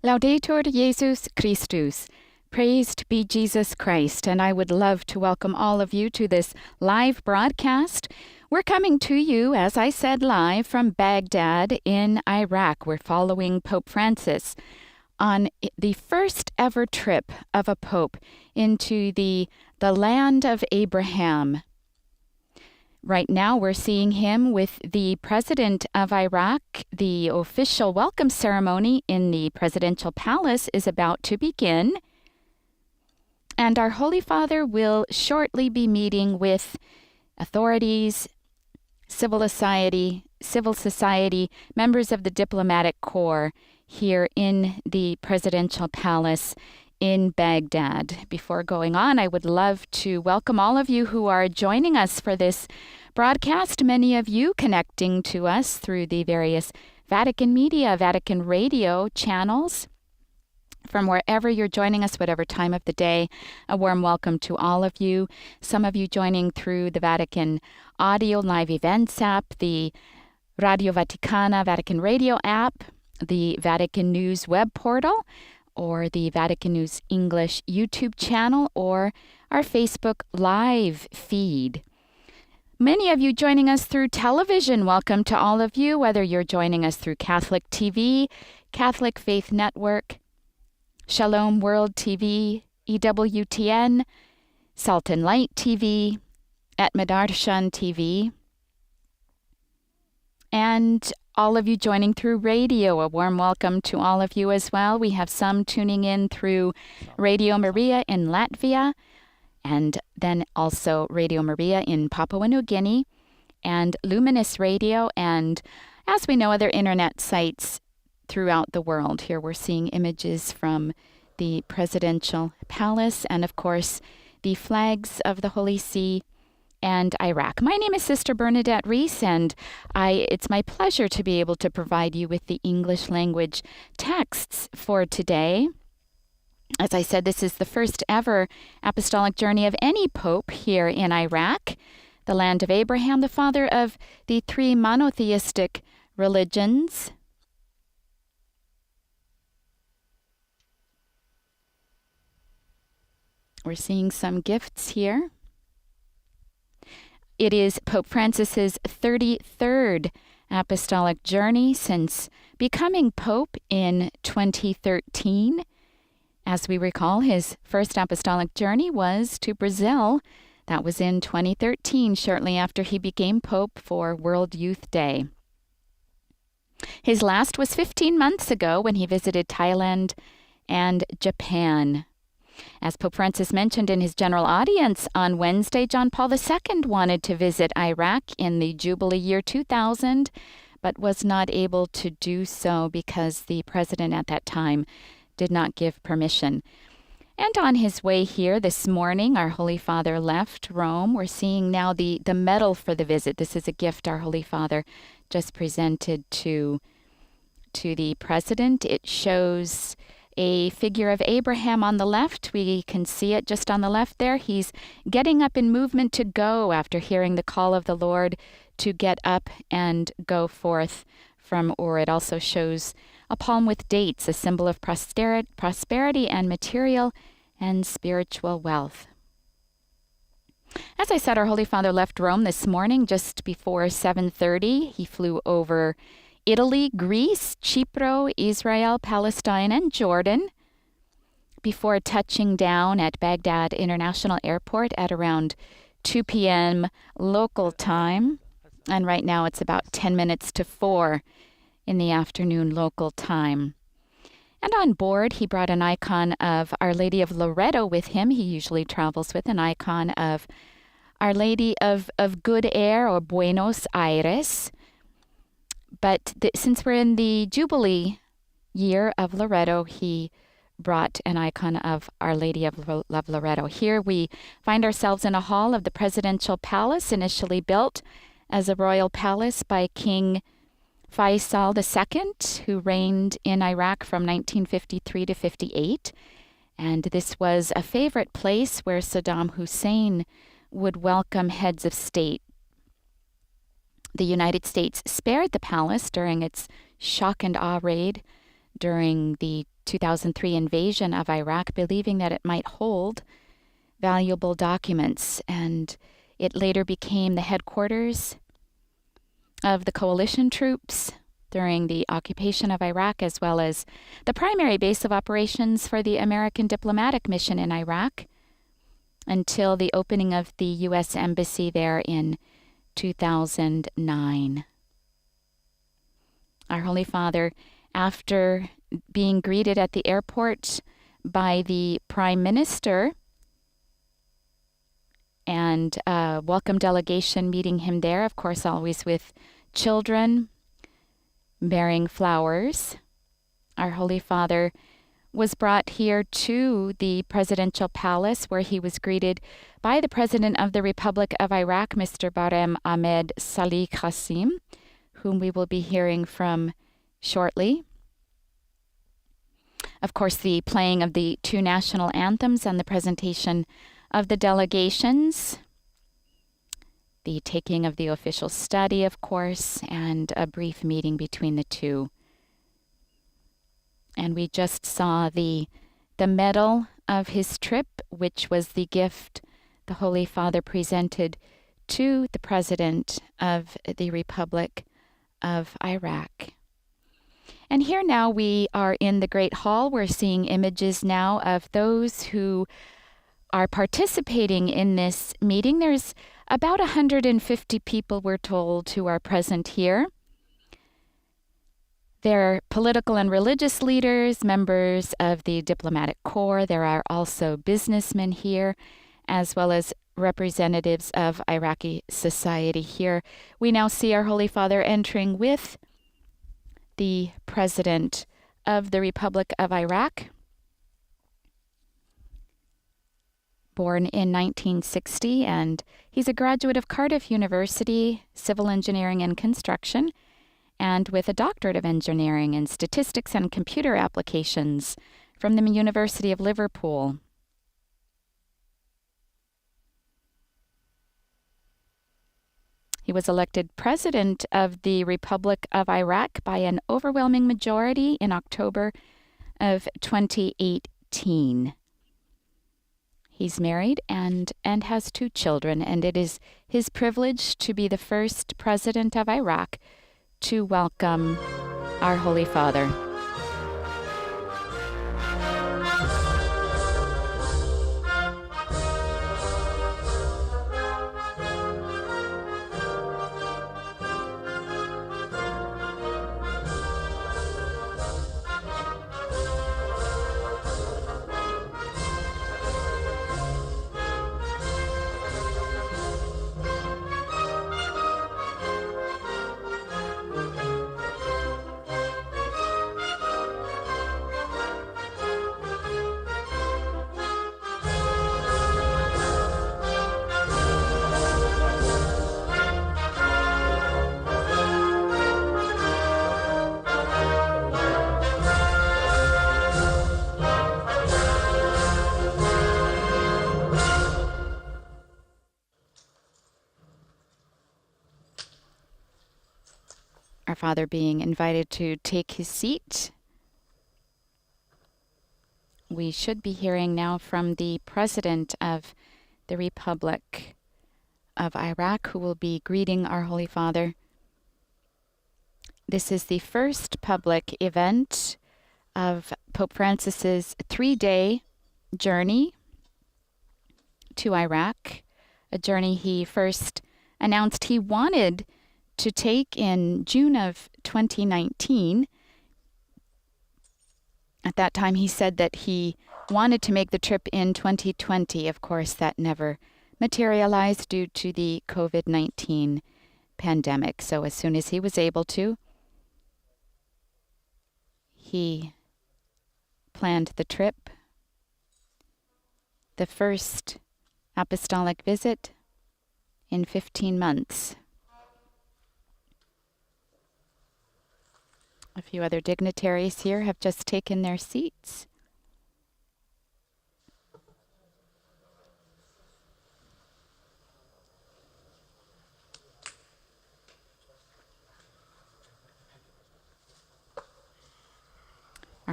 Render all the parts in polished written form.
Laudetur Jesus Christus. Praised be Jesus Christ, and I would love to welcome all of you to this live broadcast. We're coming to you, as I said, live from Baghdad in Iraq. We're following Pope Francis on the first ever trip of a pope into the land of Abraham. Right now, we're seeing him with the president of Iraq. The official welcome ceremony in the presidential palace is about to begin. And our Holy Father will shortly be meeting with authorities, civil society, members of the diplomatic corps here in the presidential palace in Baghdad. Before going on, I would love to welcome all of you who are joining us for this broadcast, many of you connecting to us through the various Vatican media, Vatican radio channels. From wherever you're joining us, whatever time of the day, a warm welcome to all of you. Some of you joining through the Vatican Audio Live Events app, the Radio Vaticana Vatican Radio app, the Vatican News web portal, or the Vatican News English YouTube channel, or our Facebook Live feed. Many of you joining us through television, welcome to all of you, whether you're joining us through Catholic TV, Catholic Faith Network, Shalom World TV, EWTN, Salt and Light TV, at Madarshan TV, and all of you joining through radio. A warm welcome to all of you as well. We have some tuning in through Radio Maria in Latvia, and then also Radio Maria in Papua New Guinea, and Luminous Radio, and as we know, other internet sites throughout the world. Here we're seeing images from the presidential palace, and of course, the flags of the Holy See and Iraq. My name is Sister Bernadette Reese, and it's my pleasure to be able to provide you with the English language texts for today. As I said, this is the first ever apostolic journey of any pope here in Iraq, the land of Abraham, the father of the three monotheistic religions. We're seeing some gifts here. It is Pope Francis's 33rd apostolic journey since becoming pope in 2013. As we recall, his first apostolic journey was to Brazil. That was in 2013, shortly after he became pope for World Youth Day. His last was 15 months ago when he visited Thailand and Japan. As Pope Francis mentioned in his general audience on Wednesday, John Paul II wanted to visit Iraq in the Jubilee year 2000, but was not able to do so because the president at that time did not give permission. And on his way here this morning, our Holy Father left Rome. We're seeing now the medal for the visit. This is a gift our Holy Father just presented to the president. It shows a figure of Abraham on the left. We can see it just on the left there. He's getting up in movement to go after hearing the call of the Lord to get up and go forth from Ur. It also shows a palm with dates, a symbol of prosperity and material and spiritual wealth. As I said, our Holy Father left Rome this morning just before 7:30. He flew over Italy, Greece, Chypre, Israel, Palestine, and Jordan before touching down at Baghdad International Airport at around 2 p.m. local time. And right now it's about 10 minutes to 4 in the afternoon local time. And on board, he brought an icon of Our Lady of Loreto with him. He usually travels with an icon of Our Lady of Good Air, or Buenos Aires. But since we're in the Jubilee year of Loreto, he brought an icon of Our Lady of Loreto. Here we find ourselves in a hall of the presidential palace, initially built as a royal palace by King Faisal II, who reigned in Iraq from 1953 to 58. And this was a favorite place where Saddam Hussein would welcome heads of state. The United States spared the palace during its shock and awe raid during the 2003 invasion of Iraq, believing that it might hold valuable documents, and it later became the headquarters of the coalition troops during the occupation of Iraq, as well as the primary base of operations for the American diplomatic mission in Iraq until the opening of the U.S. Embassy there in 2009. Our Holy Father, after being greeted at the airport by the Prime Minister and a welcome delegation meeting him there, of course, always with children bearing flowers, our Holy Father was brought here to the presidential palace, where he was greeted by the President of the Republic of Iraq, Mr. Barem Ahmed Salih Qassim, whom we will be hearing from shortly. Of course, the playing of the two national anthems and the presentation of the delegations, the taking of the official study, of course, and a brief meeting between the two. And we just saw the medal of his trip, which was the gift the Holy Father presented to the President of the Republic of Iraq. And here now we are in the Great Hall. We're seeing images now of those who are participating in this meeting. There's about 150 people, we're told, who are present here. They're political and religious leaders, members of the diplomatic corps. There are also businessmen here, as well as representatives of Iraqi society here. We now see our Holy Father entering with the President of the Republic of Iraq, born in 1960, and he's a graduate of Cardiff University, Civil Engineering and Construction, and with a doctorate of engineering in statistics and computer applications from the University of Liverpool. He was elected President of the Republic of Iraq by an overwhelming majority in October of 2018. He's married and has 2 children, and it is his privilege to be the first President of Iraq to welcome our Holy Father. Our Father being invited to take his seat. We should be hearing now from the President of the Republic of Iraq, who will be greeting our Holy Father. This is the first public event of Pope Francis's 3-day journey to Iraq, a journey he first announced he wanted to take in June of 2019. At that time, he said that he wanted to make the trip in 2020. Of course, that never materialized due to the COVID-19 pandemic. So as soon as he was able to, he planned the trip. The first apostolic visit in 15 months. A few other dignitaries here have just taken their seats.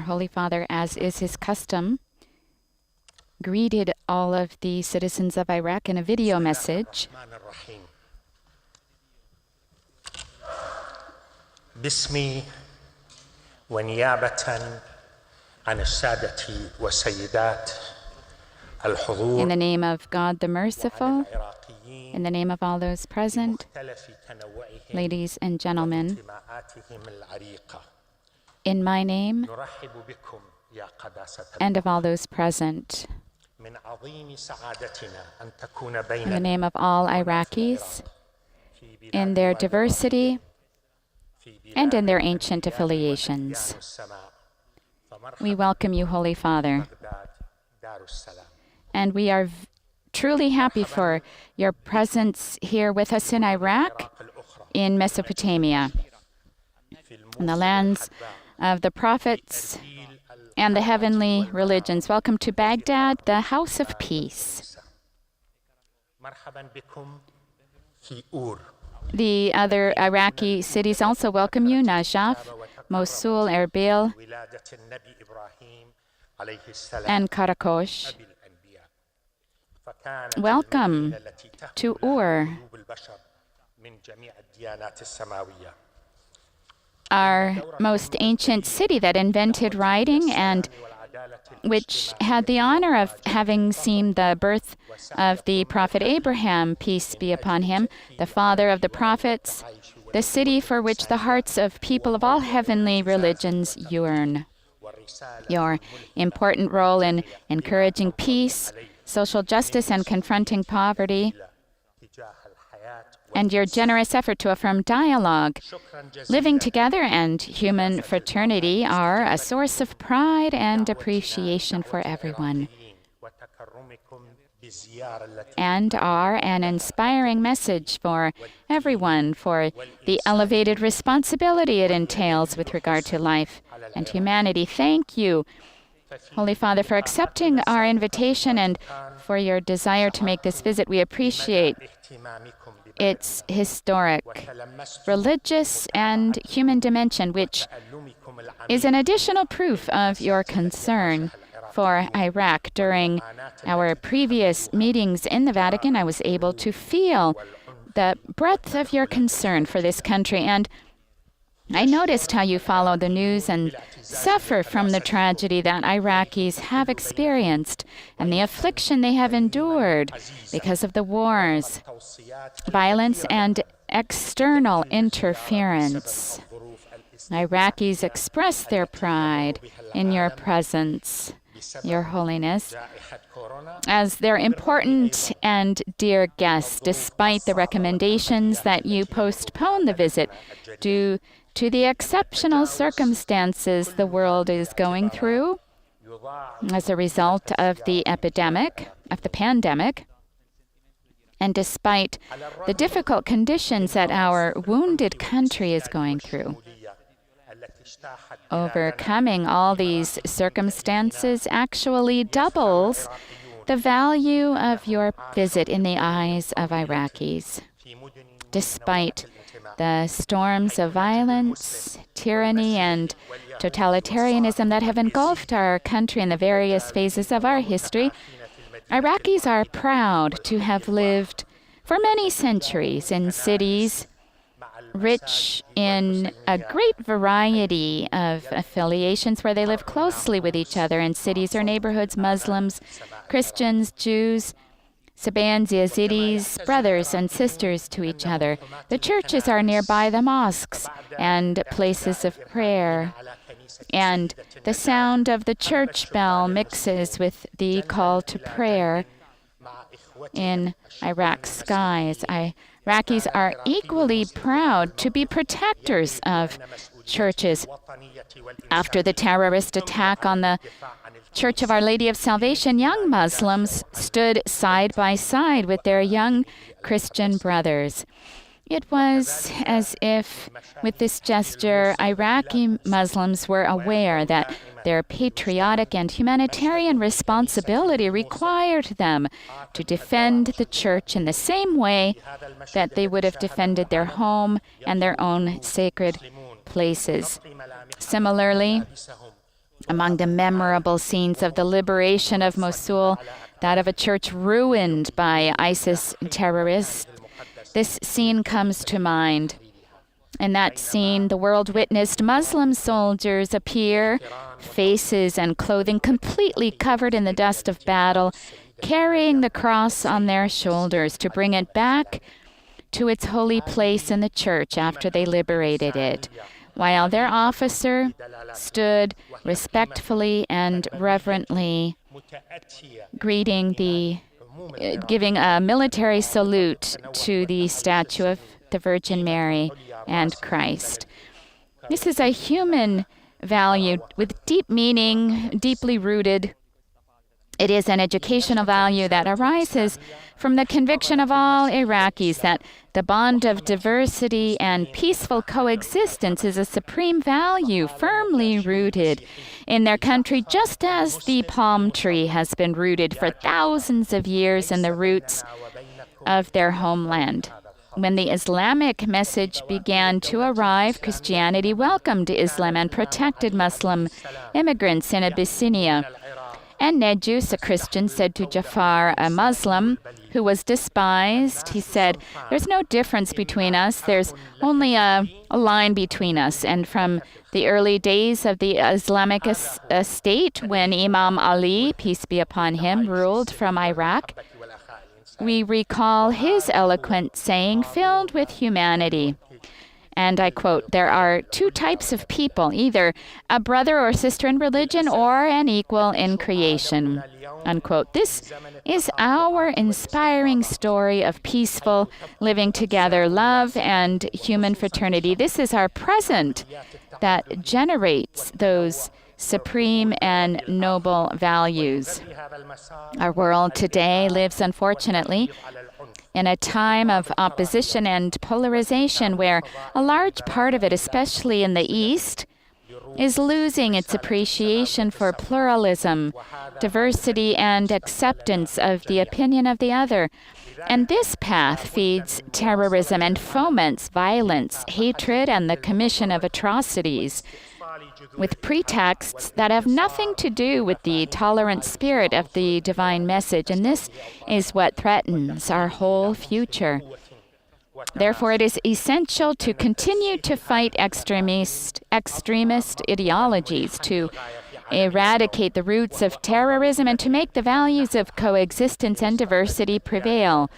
Holy Father, as is his custom, greeted all of the citizens of Iraq in a video message. باسمي ونيابة عن السادة والسيدات الحضور In the name of God the Merciful, in the name of all those present, ladies and gentlemen, in my name and of all those present, in the name of all Iraqis, in their diversity and in their ancient affiliations, we welcome you, Holy Father. And we are truly happy for your presence here with us in Iraq, in Mesopotamia, in the lands of the prophets and the heavenly religions. Welcome to Baghdad, the house of peace. The other Iraqi cities also welcome you: Najaf, Mosul, Erbil, and Karakosh. Welcome to Ur, our most ancient city that invented writing and which had the honor of having seen the birth of the prophet Abraham, peace be upon him, the father of the prophets, the city for which the hearts of people of all heavenly religions yearn. Your important role in encouraging peace, social justice, and confronting poverty, and your generous effort to affirm dialogue, living together, and human fraternity are a source of pride and appreciation for everyone, and are an inspiring message for everyone for the elevated responsibility it entails with regard to life and humanity. Thank you, Holy Father, for accepting our invitation and for your desire to make this visit. We appreciate its historic, religious, and human dimension, which is an additional proof of your concern for Iraq. During our previous meetings in the Vatican, I was able to feel the breadth of your concern for this country, and I noticed how you follow the news and suffer from the tragedy that Iraqis have experienced and the affliction they have endured because of the wars, violence, and external interference. Iraqis express their pride in your presence, Your Holiness, as their important and dear guests, despite the recommendations that you postpone the visit due to the exceptional circumstances the world is going through as a result of the pandemic, and despite the difficult conditions that our wounded country is going through. Overcoming all these circumstances actually doubles the value of your visit in the eyes of Iraqis. Despite the storms of violence, tyranny, and totalitarianism that have engulfed our country in the various phases of our history, Iraqis are proud to have lived for many centuries in cities rich in a great variety of affiliations where they live closely with each other in cities or neighborhoods, Muslims, Christians, Jews, Sabans, Yazidis, brothers and sisters to each other. The churches are nearby the mosques and places of prayer, and the sound of the church bell mixes with the call to prayer in Iraq's skies. Iraqis are equally proud to be protectors of churches. After the terrorist attack on the Church of Our Lady of Salvation, young Muslims stood side by side with their young Christian brothers. It was as if, with this gesture, Iraqi Muslims were aware that their patriotic and humanitarian responsibility required them to defend the church in the same way that they would have defended their home and their own sacred places. Similarly, Among the memorable scenes of the liberation of Mosul, that of a church ruined by ISIS terrorists, this scene comes to mind. In that scene, the world witnessed Muslim soldiers appear, faces and clothing completely covered in the dust of battle, carrying the cross on their shoulders to bring it back to its holy place in the church after they liberated it, while their officer stood respectfully and reverently giving a military salute to the statue of the Virgin Mary and Christ. This is a human value with deep meaning, deeply rooted. It is an educational value that arises from the conviction of all Iraqis that the bond of diversity and peaceful coexistence is a supreme value firmly rooted in their country, just as the palm tree has been rooted for thousands of years in the roots of their homeland. When the Islamic message began to arrive, Christianity welcomed Islam and protected Muslim immigrants in Abyssinia. And Nejus, a Christian, said to Jafar, a Muslim who was despised, he said, "There's no difference between us. There's only a line between us." And from the early days of the Islamic state, when Imam Ali, peace be upon him, ruled from Iraq, we recall his eloquent saying, filled with humanity. And I quote, "There are two types of people, either a brother or sister in religion or an equal in creation." Unquote. This is our inspiring story of peaceful living together, love, and human fraternity. This is our present that generates those supreme and noble values. Our world today lives, unfortunately, in a time of opposition and polarization where a large part of it, especially in the East, is losing its appreciation for pluralism, diversity, and acceptance of the opinion of the other. And this path feeds terrorism and foments violence, hatred, and the commission of atrocities, with pretexts that have nothing to do with the tolerant spirit of the divine message. And this is what threatens our whole future. Therefore, it is essential to continue to fight extremist ideologies, to eradicate the roots of terrorism, and to make the values of coexistence and diversity prevail,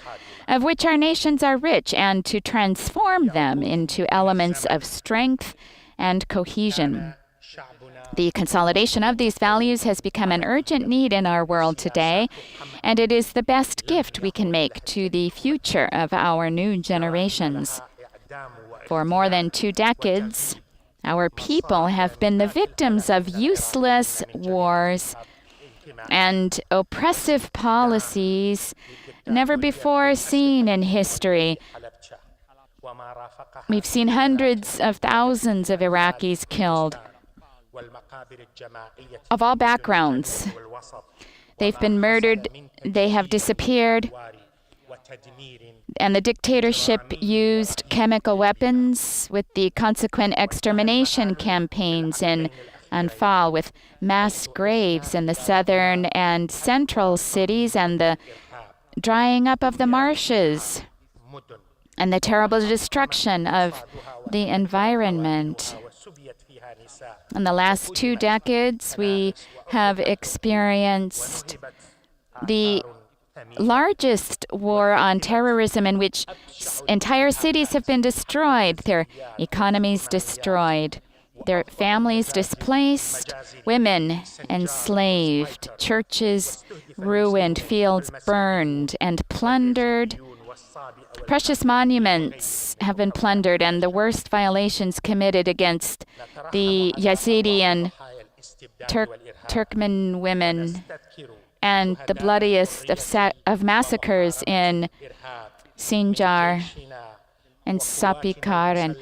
of which our nations are rich, and to transform them into elements of strength and cohesion. The consolidation of these values has become an urgent need in our world today, and it is the best gift we can make to the future of our new generations. For more than 2 decades, our people have been the victims of useless wars and oppressive policies never before seen in history. We've seen hundreds of thousands of Iraqis killed, of all backgrounds. They've been murdered, they have disappeared, and the dictatorship used chemical weapons with the consequent extermination campaigns in Anfal, with mass graves in the southern and central cities, and the drying up of the marshes, and the terrible destruction of the environment. In the last 2 decades, we have experienced the largest war on terrorism, in which entire cities have been destroyed, their economies destroyed, their families displaced, women enslaved, churches ruined, fields burned and plundered. Precious monuments have been plundered, and the worst violations committed against the Yazidi and Turkmen women, and the bloodiest of massacres in Sinjar and Sapikar, and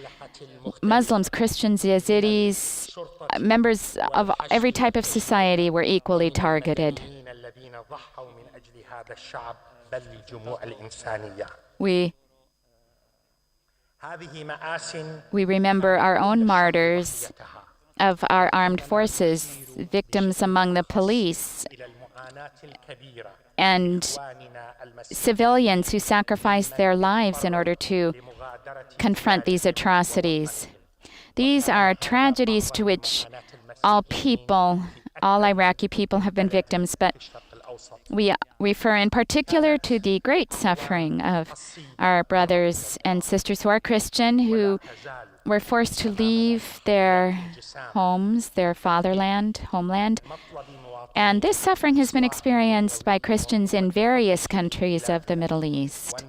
Muslims, Christians, Yazidis, members of every type of society were equally targeted. We remember our own martyrs of our armed forces, victims among the police, and civilians who sacrifice their lives in order to confront these atrocities. These are tragedies to which all Iraqi people have been victims, but we refer in particular to the great suffering of our brothers and sisters who are Christian, who were forced to leave their homes, their homeland. And this suffering has been experienced by Christians in various countries of the Middle East.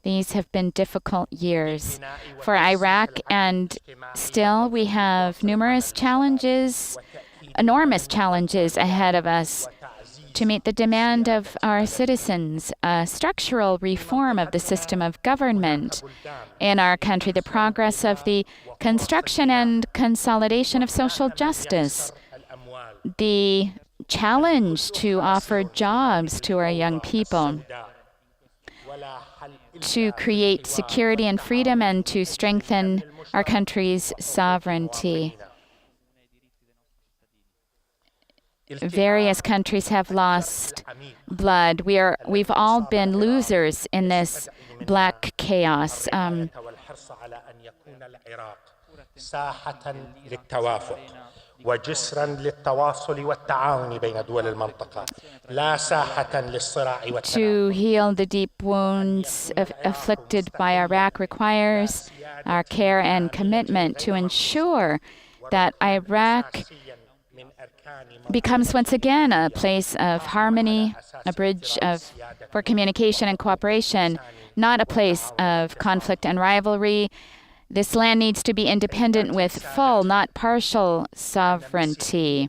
These have been difficult years for Iraq, and still we have numerous challenges, enormous challenges ahead of us to meet the demand of our citizens, a structural reform of the system of government in our country, the progress of the construction and consolidation of social justice, the challenge to offer jobs to our young people, to create security and freedom, and to strengthen our country's sovereignty. Various countries have lost blood. We've all been losers in this black chaos. وجسرا للتواصل والتعاون بين دول المنطقة لا ساحة للصراع To heal the deep wounds afflicted by Iraq requires our care and commitment to ensure that Iraq becomes once again a place of harmony, a bridge for communication and cooperation, not a place of conflict and rivalry. This land needs to be independent with full, not partial, sovereignty.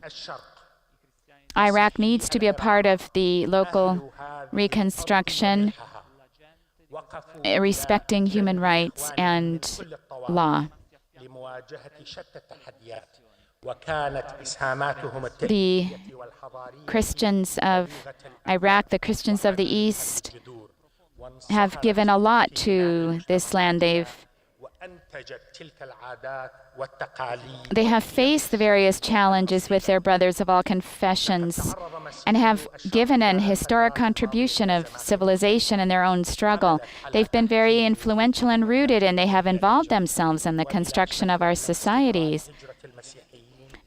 Iraq needs to be a part of the local reconstruction, respecting human rights and law. The Christians of Iraq, the Christians of the East, have given a lot to this land. They have faced the various challenges with their brothers of all confessions and have given an historic contribution of civilization in their own struggle. They've been very influential and rooted, and they have involved themselves in the construction of our societies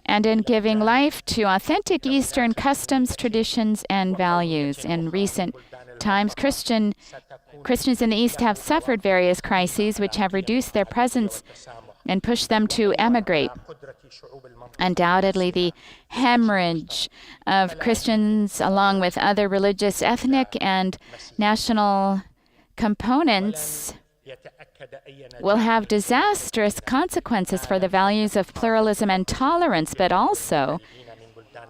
and in giving life to authentic Eastern customs, traditions, and values. In recent times, Christians in the East have suffered various crises which have reduced their presence and pushed them to emigrate. Undoubtedly, the hemorrhage of Christians, along with other religious, ethnic, and national components, will have disastrous consequences for the values of pluralism and tolerance, but also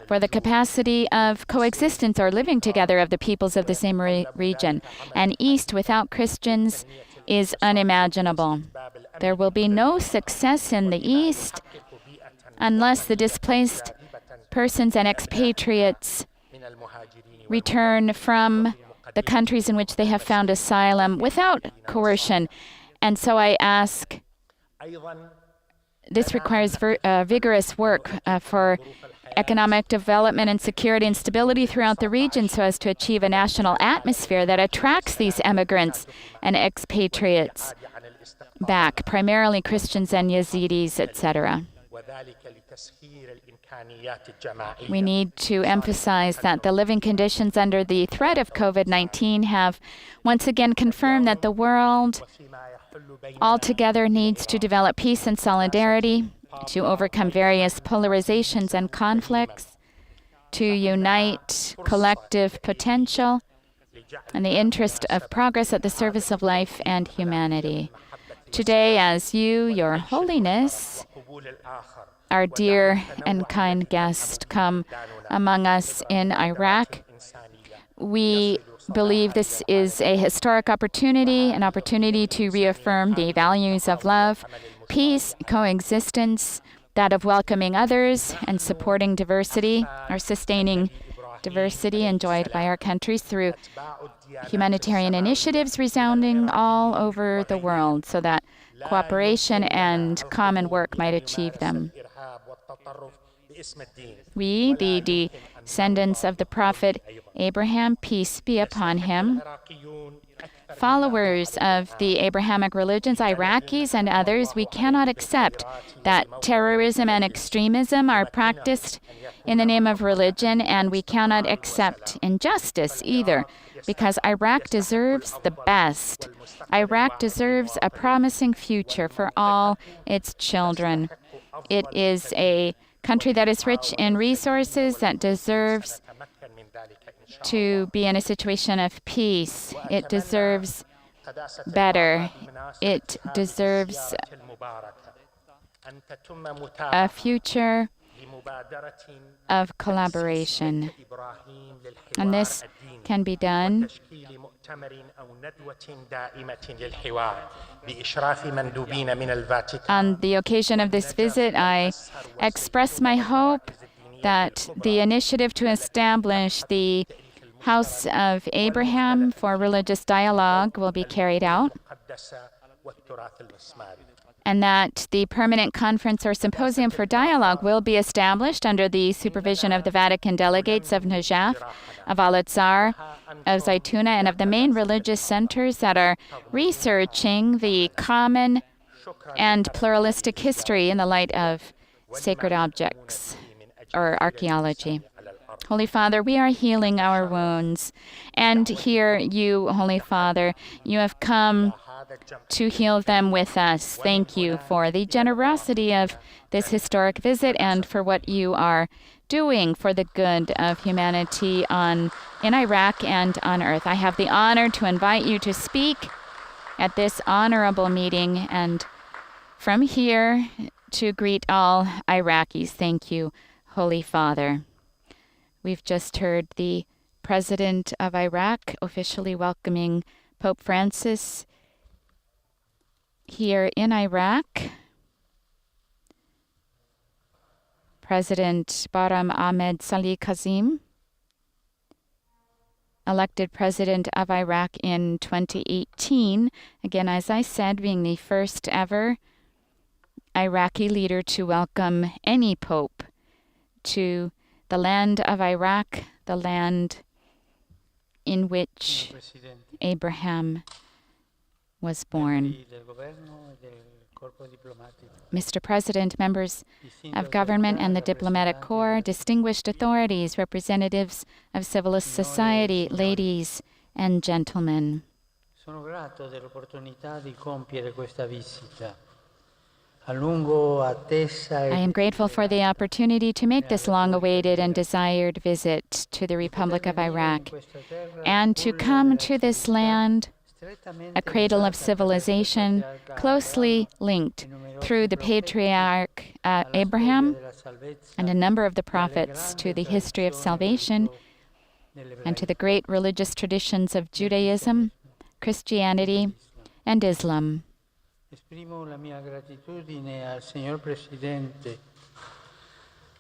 for the capacity of coexistence or living together of the peoples of the same region. An East without Christians is unimaginable. There will be no success in the East unless the displaced persons and expatriates return from the countries in which they have found asylum without coercion. And so I ask, this requires vigorous work for economic development and security and stability throughout the region so as to achieve a national atmosphere that attracts these immigrants and expatriates back, primarily Christians and Yazidis, etc. We need to emphasize that the living conditions under the threat of COVID-19 have once again confirmed that the world altogether needs to develop peace and solidarity, to overcome various polarizations and conflicts, to unite collective potential in the interest of progress at the service of life and humanity. Today, as you, Your Holiness, our dear and kind guest, come among us in Iraq, we believe this is a historic opportunity, an opportunity to reaffirm the values of love, peace, coexistence, that of welcoming others and supporting diversity or sustaining diversity enjoyed by our countries through humanitarian initiatives resounding all over the world so that cooperation and common work might achieve them. We, the descendants of the prophet Abraham, peace be upon him, followers of the Abrahamic religions, Iraqis and others, we cannot accept that terrorism and extremism are practiced in the name of religion, and we cannot accept injustice either, because Iraq deserves the best. Iraq deserves a promising future for all its children. It is a country that is rich in resources, that deserves to be in a situation of peace. It deserves better. It deserves a future of collaboration. And this can be done on the occasion of this visit. I express my hope that the initiative to establish the House of Abraham for religious dialogue will be carried out, and that the permanent conference or symposium for dialogue will be established under the supervision of the Vatican delegates of Najaf, of Al-Azhar, of Zaytuna, and of the main religious centers that are researching the common and pluralistic history in the light of sacred objects or archaeology. Holy Father, we are healing our wounds, and here you, Holy Father, you have come to heal them with us. Thank you for the generosity of this historic visit and for what you are doing for the good of humanity in Iraq and on earth. I have the honor to invite you to speak at this honorable meeting, and from here to greet all Iraqis. Thank you, Holy Father. We've just heard the President of Iraq officially welcoming Pope Francis here in Iraq. President Bahram Ahmed Salih Kazim, elected President of Iraq in 2018. Again, as I said, being the first ever Iraqi leader to welcome any pope to the land of Iraq, the land in which Abraham was born. Mr. President, members of government and the diplomatic corps, distinguished authorities, representatives of civil society, ladies and gentlemen. Sono grato dell'opportunità di compiere questa visita. I am grateful for the opportunity to make this long-awaited and desired visit to the Republic of Iraq and to come to this land, a cradle of civilization, closely linked through the patriarch Abraham and a number of the prophets to the history of salvation and to the great religious traditions of Judaism, Christianity, and Islam. Esprimo la mia gratitudine al signor Presidente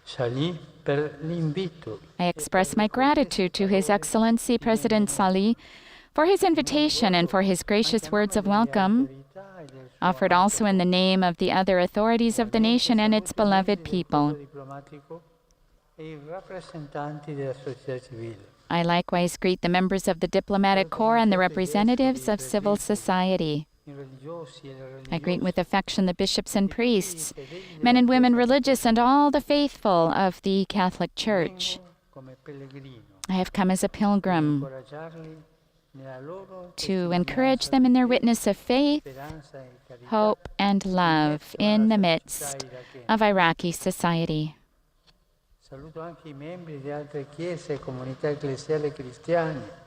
Salih per l'invito. I express my gratitude to His Excellency President Salih for his invitation and for his gracious words of welcome, offered also in the name of the other authorities of the nation and its beloved people. I likewise greet the members of the diplomatic corps and the representatives of civil society. I greet with affection the bishops and priests, men and women religious, and all the faithful of the Catholic Church. I have come as a pilgrim to encourage them in their witness of faith, hope, and love in the midst of Iraqi society. Saluto anche I membri di altre chiese e comunità ecclesiali cristiane,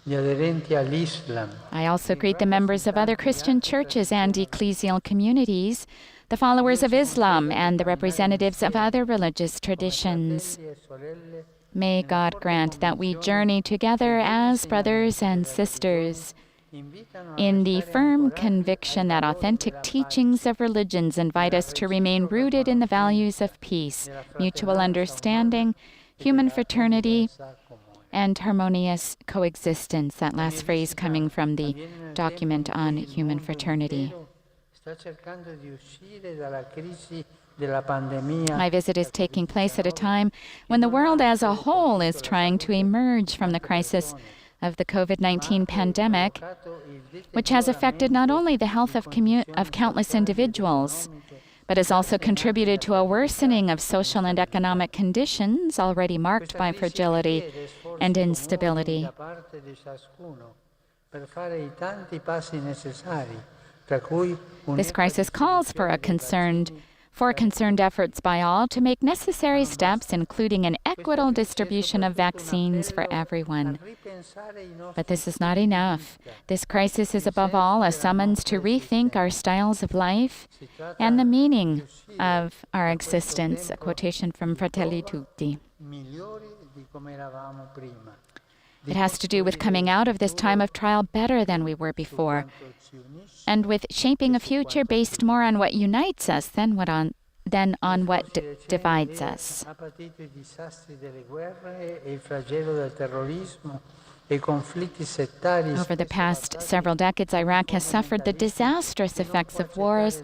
gli aderenti all'Islam. I also greet the members of other Christian churches and ecclesial communities, the followers of Islam, and the representatives of other religious traditions. May God grant that we journey together as brothers and sisters in the firm conviction that authentic teachings of religions invite us to remain rooted in the values of peace, mutual understanding, human fraternity, and harmonious coexistence. That last phrase coming from the document on human fraternity. My visit is taking place at a time when the world as a whole is trying to emerge from the crisis of the COVID-19 pandemic, which has affected not only the health of countless individuals, but has also contributed to a worsening of social and economic conditions already marked by fragility and instability. This crisis calls for concerned efforts by all to make necessary steps, including an equitable distribution of vaccines for everyone. But this is not enough. This crisis is above all a summons to rethink our styles of life and the meaning of our existence, a quotation from Fratelli Tutti. It has to do with coming out of this time of trial better than we were before, and with shaping a future based more on what unites us than on what divides us. Over the past several decades, Iraq has suffered the disastrous effects of wars,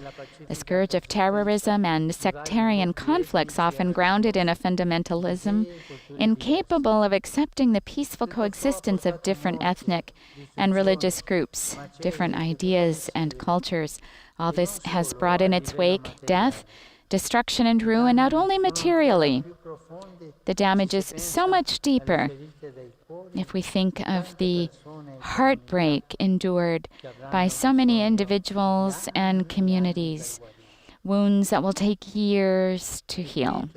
the scourge of terrorism, and sectarian conflicts, often grounded in a fundamentalism incapable of accepting the peaceful coexistence of different ethnic and religious groups, different ideas and cultures. All this has brought in its wake death, destruction, and ruin, not only materially. The damage is so much deeper if we think of the heartbreak endured by so many individuals and communities, wounds that will take years to heal.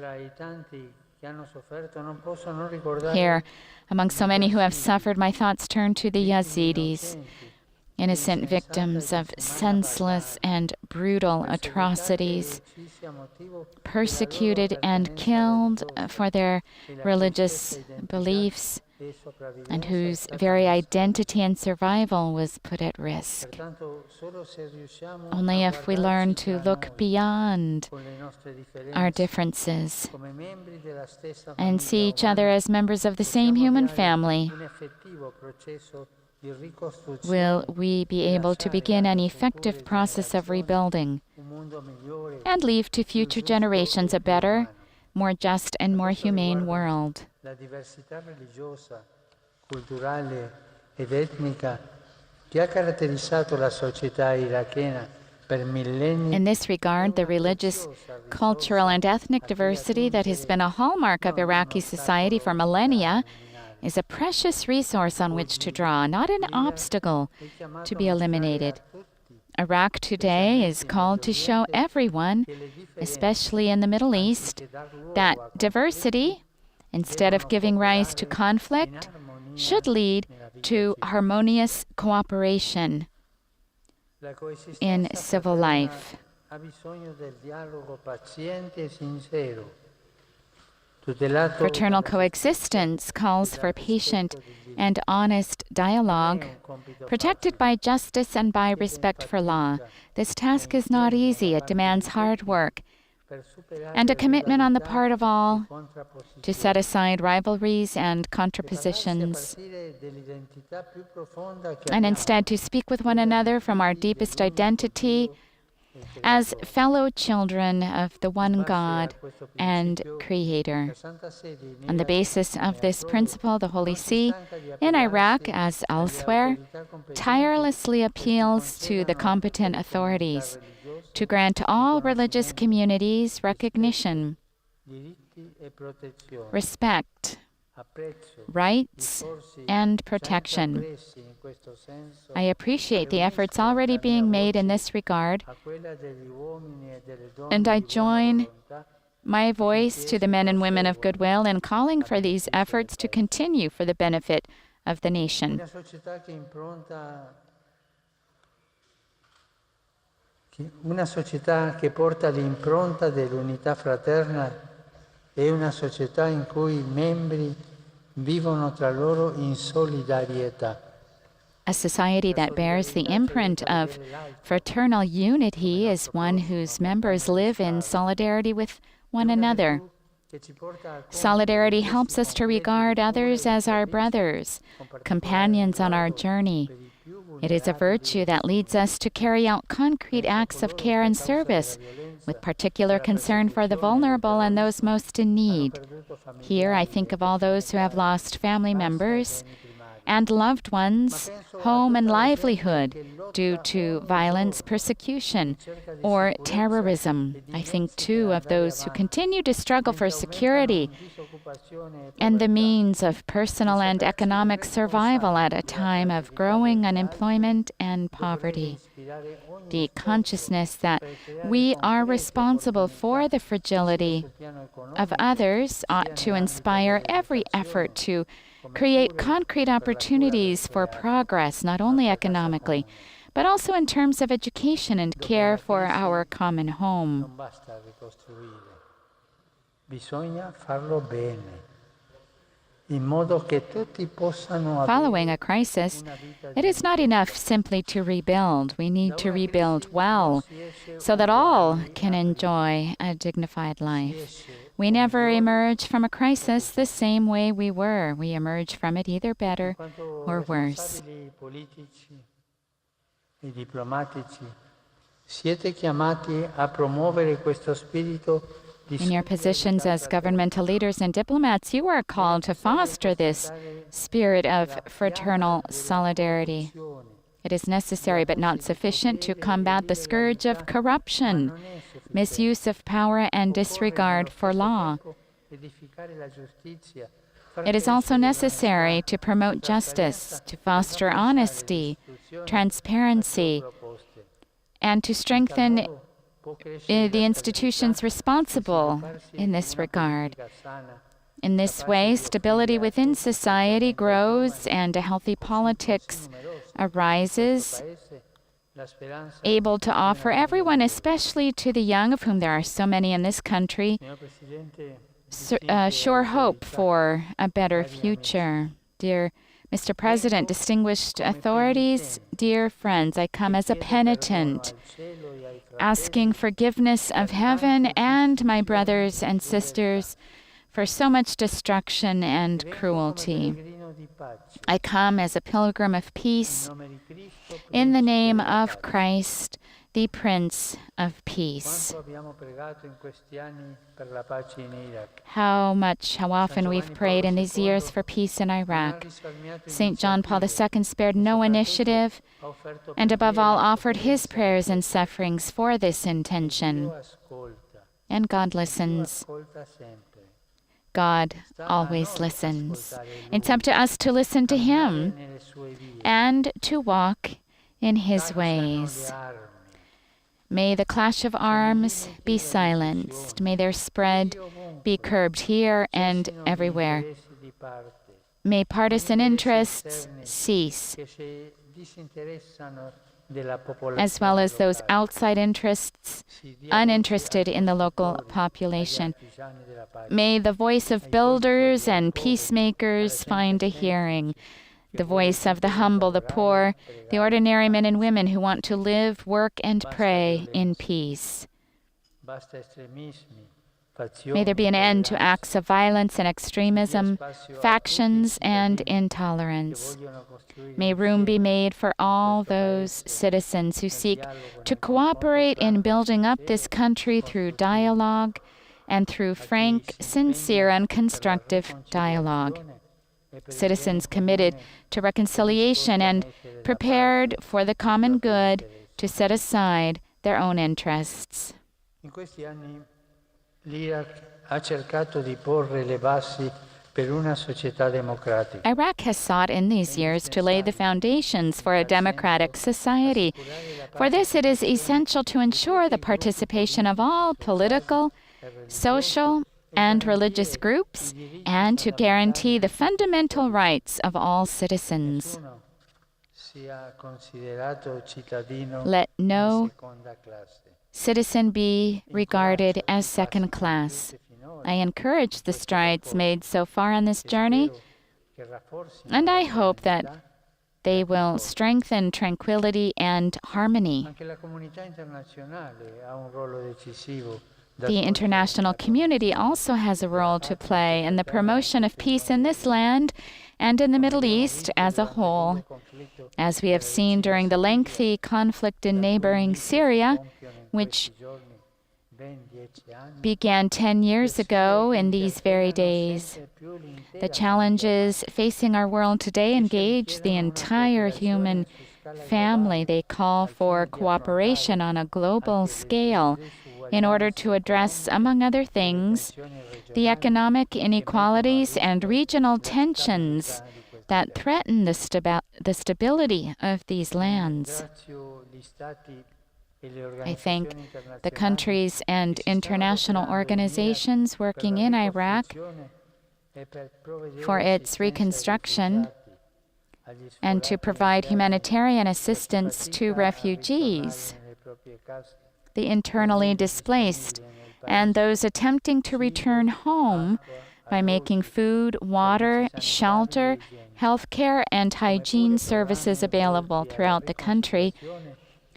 Here, among so many who have suffered, my thoughts turn to the Yazidis, innocent victims of senseless and brutal atrocities, persecuted and killed for their religious beliefs, and whose very identity and survival was put at risk. Only if we learn to look beyond our differences and see each other as members of the same human family will we be able to begin an effective process of rebuilding and leave to future generations a better, more just, and more humane world. In this regard, the religious, cultural, and ethnic diversity that has been a hallmark of Iraqi society for millennia is a precious resource on which to draw, not an obstacle to be eliminated. Iraq today is called to show everyone, especially in the Middle East, that diversity, instead of giving rise to conflict, should lead to harmonious cooperation in civil life. Fraternal coexistence calls for patient and honest dialogue, protected by justice and by respect for law. This task is not easy. It demands hard work and a commitment on the part of all to set aside rivalries and contrapositions, and instead to speak with one another from our deepest identity as fellow children of the one God and Creator. On the basis of this principle, the Holy See, in Iraq as elsewhere, tirelessly appeals to the competent authorities to grant all religious communities recognition, respect, rights, and protection. I appreciate the efforts already being made in this regard, and I join my voice to the men and women of goodwill in calling for these efforts to continue for the benefit of the nation. Una società che porta l'impronta dell'unità fraterna è una società in cui i membri vivono tra loro in solidarietà. A society that bears the imprint of fraternal unity is one whose members live in solidarity with one another. Solidarity helps us to regard others as our brothers, companions on our journey. It is a virtue that leads us to carry out concrete acts of care and service with particular concern for the vulnerable and those most in need. Here I think of all those who have lost family members and loved ones, home and livelihood due to violence, persecution, or terrorism. I think, too, of those who continue to struggle for security and the means of personal and economic survival at a time of growing unemployment and poverty. The consciousness that we are responsible for the fragility of others ought to inspire every effort to create concrete opportunities for progress, not only economically, but also in terms of education and care for our common home. Following a crisis, it is not enough simply to rebuild. We need to rebuild well, so that all can enjoy a dignified life. We never emerge from a crisis the same way we were. We emerge from it either better or worse. In your positions as governmental leaders and diplomats, you are called to foster this spirit of fraternal solidarity. It is necessary but not sufficient to combat the scourge of corruption, misuse of power, and disregard for law. It is also necessary to promote justice, to foster honesty, transparency, and to strengthen the institutions responsible in this regard. In this way, stability within society grows and a healthy politics arises, able to offer everyone, especially to the young, of whom there are so many in this country, sure hope for a better future. Dear Mr. President, distinguished authorities, dear friends, I come as a penitent, asking forgiveness of heaven and my brothers and sisters for so much destruction and cruelty. I come as a pilgrim of peace in the name of Christ, the Prince of Peace. How often we've prayed in these years for peace in Iraq. St. John Paul II spared no initiative, and above all offered his prayers and sufferings for this intention. And God listens. God always listens. It's up to us to listen to Him and to walk in His ways. May the clash of arms be silenced. May their spread be curbed here and everywhere. May partisan interests cease, as well as those outside interests uninterested in the local population. May the voice of builders and peacemakers find a hearing, the voice of the humble, the poor, the ordinary men and women who want to live, work, and pray in peace. May there be an end to acts of violence and extremism, factions and intolerance. May room be made for all those citizens who seek to cooperate in building up this country through dialogue and through frank, sincere, and constructive dialogue. Citizens committed to reconciliation and prepared for the common good to set aside their own interests. Iraq has sought in these years to lay the foundations for a democratic society. For this, it is essential to ensure the participation of all political, social, and religious groups, and to guarantee the fundamental rights of all citizens. Let no citizen be regarded as second class. I encourage the strides made so far on this journey, and I hope that they will strengthen tranquility and harmony. The international community also has a role to play in the promotion of peace in this land and in the Middle East as a whole. As we have seen during the lengthy conflict in neighboring Syria, which began 10 years ago in these very days. The challenges facing our world today engage the entire human family. They call for cooperation on a global scale in order to address, among other things, the economic inequalities and regional tensions that threaten the stability of these lands. I thank the countries and international organizations working in Iraq for its reconstruction and to provide humanitarian assistance to refugees, the internally displaced, and those attempting to return home by making food, water, shelter, healthcare, and hygiene services available throughout the country,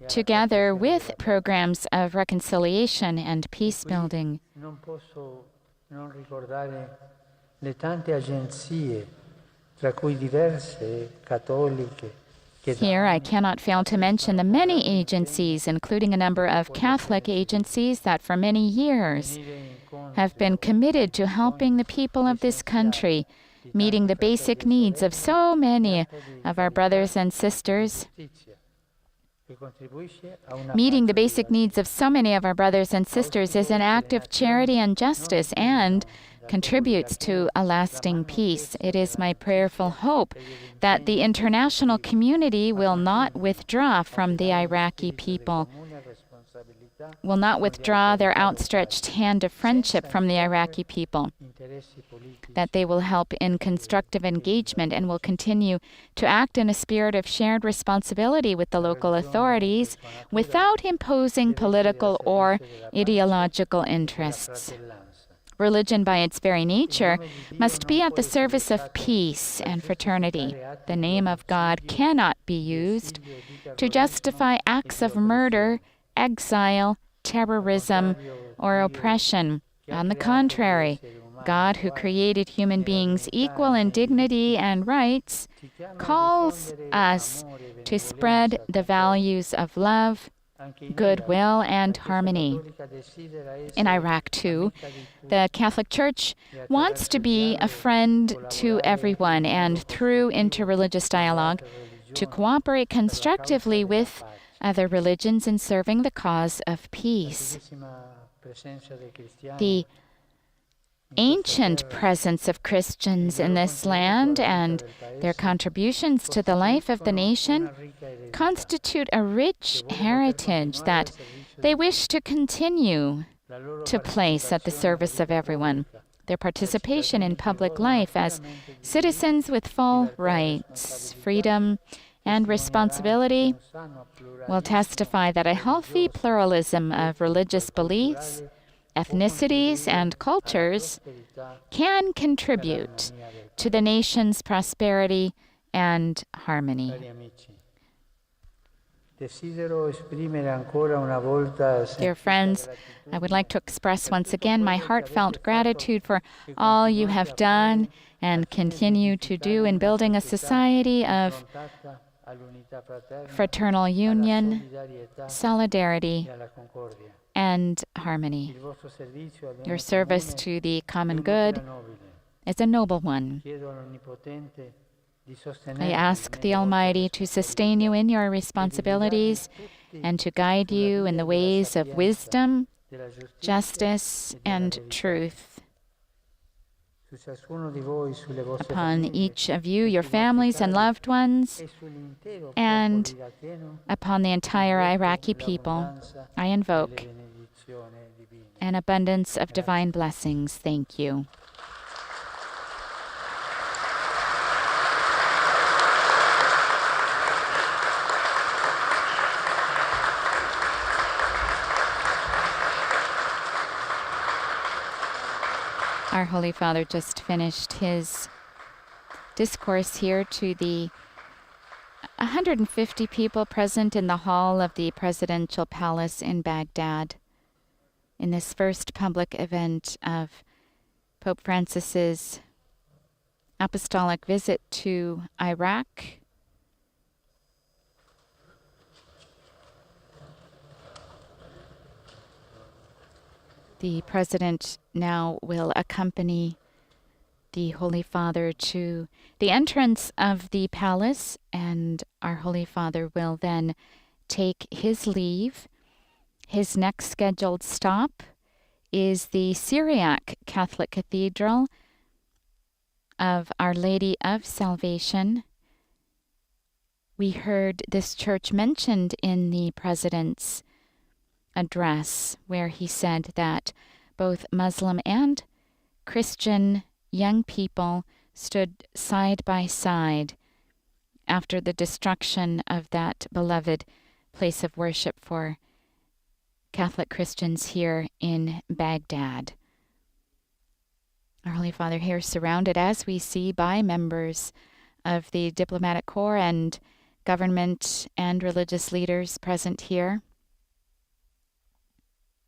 together with programs of reconciliation and peace building. Here, I cannot fail to mention the many agencies, including a number of Catholic agencies that for many years have been committed to helping the people of this country, meeting the basic needs of so many of our brothers and sisters. Meeting the basic needs of so many of our brothers and sisters is an act of charity and justice and contributes to a lasting peace. It is my prayerful hope that the international community will not withdraw from the Iraqi people, will not withdraw their outstretched hand of friendship from the Iraqi people, that they will help in constructive engagement and will continue to act in a spirit of shared responsibility with the local authorities without imposing political or ideological interests. Religion, by its very nature, must be at the service of peace and fraternity. The name of God cannot be used to justify acts of murder, exile, terrorism, or oppression. On the contrary, God, who created human beings equal in dignity and rights, calls us to spread the values of love, goodwill, and harmony. In Iraq, too, the Catholic Church wants to be a friend to everyone and, through interreligious dialogue, to cooperate constructively with other religions in serving the cause of peace. The ancient presence of Christians in this land and their contributions to the life of the nation constitute a rich heritage that they wish to continue to place at the service of everyone. Their participation in public life as citizens with full rights, freedom, and responsibility will testify that a healthy pluralism of religious beliefs, ethnicities, and cultures can contribute to the nation's prosperity and harmony. Dear friends, I would like to express once again my heartfelt gratitude for all you have done and continue to do in building a society of fraternal union, solidarity, and harmony. Your service to the common good is a noble one. I ask the Almighty to sustain you in your responsibilities and to guide you in the ways of wisdom, justice, and truth. Upon each of you, your families and loved ones, and upon the entire Iraqi people, I invoke an abundance of divine blessings. Thank you. Our Holy Father just finished his discourse here to the 150 people present in the hall of the presidential palace in Baghdad in this first public event of Pope Francis's apostolic visit to Iraq. The President now will accompany the Holy Father to the entrance of the palace, and our Holy Father will then take his leave. His next scheduled stop is the Syriac Catholic Cathedral of Our Lady of Salvation. We heard this church mentioned in the President's address, where he said that both Muslim and Christian young people stood side by side after the destruction of that beloved place of worship for Catholic Christians here in Baghdad. Our Holy Father here surrounded, as we see, by members of the diplomatic corps and government and religious leaders present here.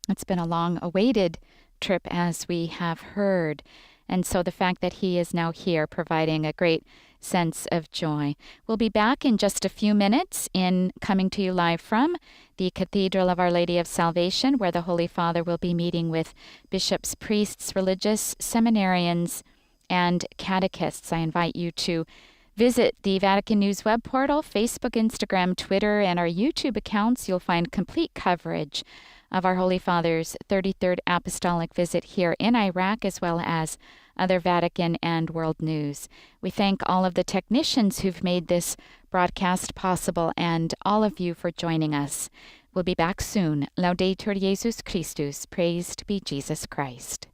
It's been a long-awaited trip, as we have heard, and so the fact that he is now here providing a great sense of joy. We'll be back in just a few minutes in coming to you live from the Cathedral of Our Lady of Salvation, where the Holy Father will be meeting with bishops, priests, religious seminarians, and catechists. I invite you to visit the Vatican News web portal, Facebook, Instagram, Twitter, and our YouTube accounts. You'll find complete coverage of our Holy Father's 33rd Apostolic visit here in Iraq, as well as other Vatican and world news. We thank all of the technicians who've made this broadcast possible and all of you for joining us. We'll be back soon. Laudetur Jesus Christus. Praised be Jesus Christ.